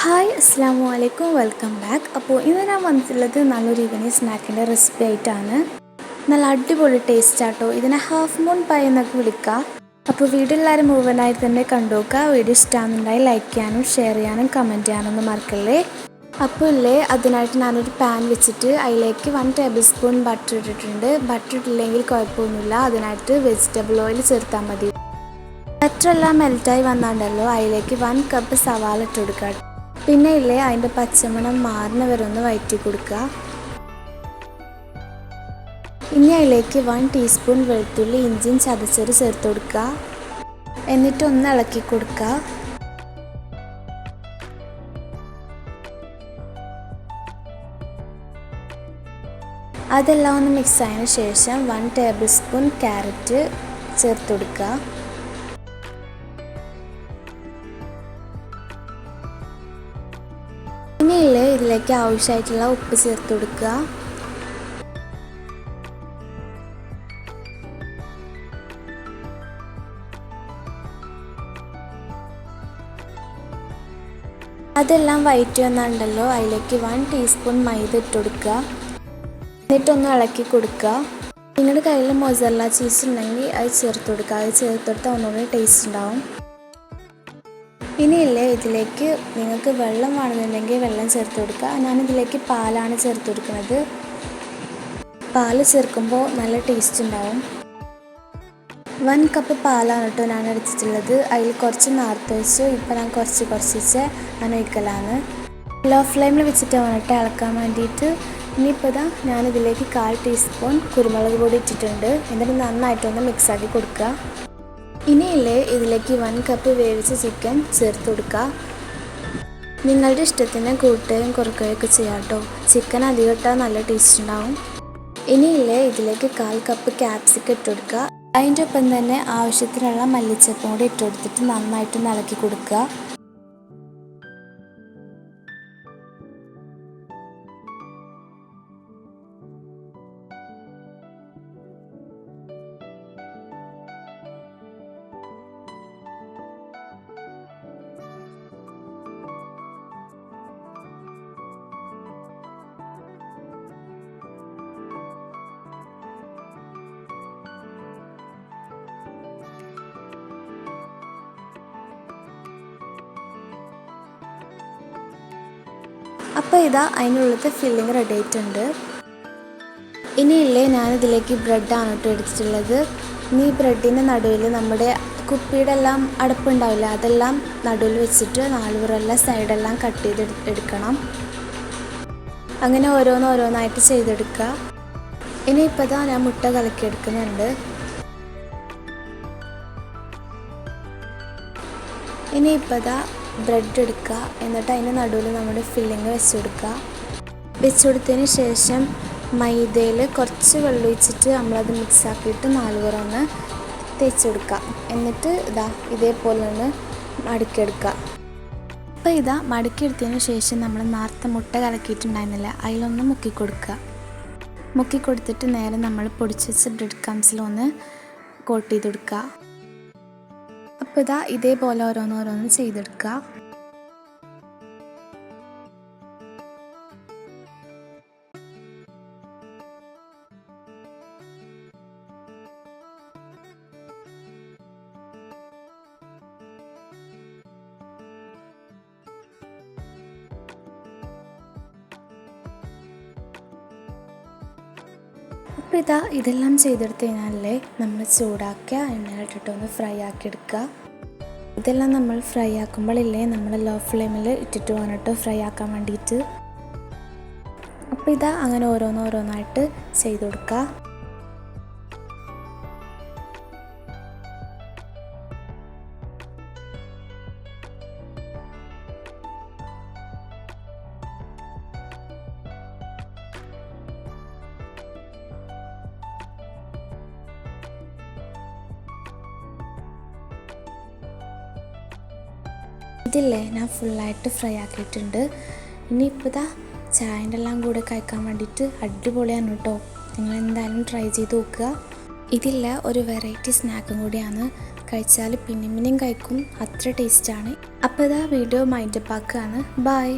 Hi അസ്സാമു അലൈക്കും, welcome back. അപ്പോൾ ഇന്ന് ഞാൻ വന്നിട്ടുള്ളത് നല്ലൊരു ഈവനിങ് സ്നാക്കിൻ്റെ റെസിപ്പി ആയിട്ടാണ്. നല്ല അടിപൊളി ടേസ്റ്റ് ആട്ടോ. ഇതിനെ ഹാഫ് മൂൺ പൈ എന്നൊക്കെ വിളിക്കാം. അപ്പോൾ വീഡിയോ എല്ലാവരും മുഴുവനായിട്ട് തന്നെ കണ്ടുനോക്കുക. വീഡിയോ ഇഷ്ടമാണെന്നുണ്ടായി ലൈക്ക് ചെയ്യാനും ഷെയർ ചെയ്യാനും കമൻറ്റ് ചെയ്യാനൊന്നും മറക്കല്ലേ. അപ്പോൾ ഇല്ലേ, അതിനായിട്ട് ഞാനൊരു പാൻ വെച്ചിട്ട് അതിലേക്ക് 1 ടേബിൾ സ്പൂൺ ബട്ടർ ഇട്ടിട്ടുണ്ട്. ബട്ടർ ഇട്ടില്ലെങ്കിൽ കുഴപ്പമൊന്നുമില്ല, അതിനായിട്ട് വെജിറ്റബിൾ ഓയിൽ ചേർത്താൽ മതി. ബട്ടറെല്ലാം മെൽറ്റായി വന്നാണ്ടല്ലോ അതിലേക്ക് 1 കപ്പ് സവാള ഇട്ട് കൊടുക്കുക. പിന്നെ ഇല്ലേ, അതിൻ്റെ പച്ചമണം മാറുന്ന വരെ ഒന്ന് വഴറ്റി കൊടുക്കുക. ഇനി അതിലേക്ക് 1 ടീസ്പൂൺ വെളുത്തുള്ളി ഇഞ്ചിയും ചതച്ചത് ചേർത്ത് കൊടുക്കുക. എന്നിട്ട് ഒന്ന് ഇളക്കി കൊടുക്കുക. അതെല്ലാം ഒന്ന് മിക്സ് ആയതിനു ശേഷം 1 ടേബിൾ സ്പൂൺ ക്യാരറ്റ് ചേർത്ത് കൊടുക്കുക. ഇനിയില്ലേ, ഇതിലേക്ക് ആവശ്യമായിട്ടുള്ള ഉപ്പ് ചേർത്ത് കൊടുക്കുക. അതെല്ലാം വഴറ്റി വന്നാണ്ടല്ലോ അതിലേക്ക് 1 ടീസ്പൂൺ മൈദ ഇട്ട് കൊടുക്കുക. എന്നിട്ടൊന്ന് ഇളക്കി കൊടുക്കുക. നിങ്ങളുടെ കയ്യിൽ മൊസറല്ല ചീസ് ഉണ്ടെങ്കിൽ അത് ചേർത്ത് കൊടുക്കുക. അത് ചേർത്ത് കൊടുത്താൽ ഒന്നുകൂടി ടേസ്റ്റ് ഉണ്ടാവും. ഇനിയില്ലേ, ഇതിലേക്ക് നിങ്ങൾക്ക് വെള്ളം വേണമെന്നുണ്ടെങ്കിൽ വെള്ളം ചേർത്ത് കൊടുക്കുക. ഞാനിതിലേക്ക് പാലാണ് ചേർത്ത് കൊടുക്കുന്നത്. പാല് ചേർക്കുമ്പോൾ നല്ല ടേസ്റ്റ് ഉണ്ടാവും. 1 കപ്പ് പാലാണ് കേട്ടോ ഞാൻ എടുത്തിട്ടുള്ളത്. അതിൽ കുറച്ച് നേർത്ത് വെച്ചു. ഇപ്പോൾ ഞാൻ കുറച്ച് ഞാൻ ഒഴിക്കലാണ്. ലോ ഫ്ലെയിമിൽ വെച്ചിട്ട് വേണ്ടിട്ട് ഇളക്കാൻ വേണ്ടിയിട്ട്. ഇനിയിപ്പോൾ ഞാനിതിലേക്ക് 1/4 ടീസ്പൂൺ കുരുമുളക് പൊടി ഇട്ടിട്ടുണ്ട്. എന്നിട്ട് നന്നായിട്ടൊന്ന് മിക്സാക്കി കൊടുക്കുക. ഇനിയില്ലേ, ഇതിലേക്ക് 1 കപ്പ് വേവിച്ച ചിക്കൻ ചേർത്ത് കൊടുക്കുക. നിങ്ങളുടെ ഇഷ്ടത്തിന് കൂട്ടുകയും കുറയ്ക്കുകയൊക്കെ ചെയ്യാം കേട്ടോ. ചിക്കൻ അധികം ഇട്ടാൽ നല്ല ടേസ്റ്റ് ഉണ്ടാവും. ഇനിയില്ലേ, ഇതിലേക്ക് 1/4 കപ്പ് ക്യാപ്സിക്കം ഇട്ട് കൊടുക്കുക. അതിൻ്റെ ഒപ്പം തന്നെ ആവശ്യത്തിനുള്ള മല്ലിച്ചപ്പും കൂടി ഇട്ട് കൊടുത്തിട്ട് നന്നായിട്ടൊന്ന് ഇളക്കി കൊടുക്കുക. അപ്പോൾ അതിനുള്ളത്തെ ഫില്ലിങ് റെഡി ആയിട്ടുണ്ട്. ഇനിയില്ലേ, ഞാനിതിലേക്ക് ബ്രെഡാണ് കേട്ടോ എടുത്തിട്ടുള്ളത്. ഇനി ഈ ബ്രെഡിൻ്റെ നടുവിൽ നമ്മുടെ കുപ്പിയുടെ എല്ലാം അടപ്പുണ്ടാവില്ല, അതെല്ലാം നടുവിൽ വെച്ചിട്ട് 4 പുറമെല്ലാം സൈഡെല്ലാം കട്ട് ചെയ്ത് എടുക്കണം. അങ്ങനെ ഓരോന്നായിട്ട് ചെയ്തെടുക്കുക. ഇനിയിപ്പോൾ ഞാൻ മുട്ട കലക്കിയെടുക്കുന്നുണ്ട്. ഇനിയിപ്പോൾ ബ്രെഡ് എടുക്കുക. എന്നിട്ട് അതിൻ്റെ നടുവിൽ നമ്മുടെ ഫില്ലിങ് വെച്ച് കൊടുത്തതിന് ശേഷം മൈദയിൽ കുറച്ച് വെള്ളം ഒഴിച്ചിട്ട് നമ്മളത് മിക്സാക്കിയിട്ട് 4 പുറം ഒന്ന് തേച്ച് കൊടുക്കുക. എന്നിട്ട് ഇതേപോലെ ഒന്ന് മടക്കിയെടുക്കുക. അപ്പോൾ മടക്കിയെടുത്തതിന് ശേഷം നമ്മൾ നേരത്തെ മുട്ട കലക്കിയിട്ടുണ്ടായിരുന്നില്ല, അതിലൊന്ന് മുക്കി കൊടുത്തിട്ട് നേരെ നമ്മൾ പൊടിച്ച് വെച്ച ബ്രെഡ് ക്രംസിലൊന്ന് കോട്ട് ചെയ്ത് കൊടുക്കുക. അപ്പോൾ ഇതേപോലെ ഓരോന്ന് ചെയ്തെടുക്കുക. അപ്പോൾ ഇതെല്ലാം ചെയ്തെടുത്ത് കഴിഞ്ഞാലേ നമ്മൾ ചൂടാക്കിയ എണ്ണയിലിട്ടിട്ടൊന്ന് ഫ്രൈ ആക്കി എടുക്കുക. ഇതെല്ലാം നമ്മൾ ഫ്രൈ ആക്കുമ്പോഴില്ലേ, നമ്മൾ ലോ ഫ്ലെയിമിൽ ഇട്ടിട്ട് വേണം ഫ്രൈ ആക്കാൻ വേണ്ടിയിട്ട്. അപ്പോൾ അങ്ങനെ ഓരോന്നായിട്ട് ചെയ്ത് കൊടുക്കുക. ഇതില്ലേ, ഞാൻ ഫുള്ളായിട്ട് ഫ്രൈ ആക്കിയിട്ടുണ്ട്. ഇനിയിപ്പോൾ ചായൻ്റെ എല്ലാം കൂടെ കഴിക്കാൻ വേണ്ടിയിട്ട് അടിപൊളിയാണ് കേട്ടോ. നിങ്ങൾ എന്തായാലും ട്രൈ ചെയ്ത് നോക്കുക. ഇതില്ല ഒരു വെറൈറ്റി സ്നാക്കും കൂടിയാണ്. കഴിച്ചാൽ പിന്നെയും പിന്നെയും കഴിക്കും, അത്ര ടേസ്റ്റാണ്. അപ്പോൾ ഇതാ വീഡിയോ മൈൻഡപ്പ് ആക്കുകയാണ്. ബൈ.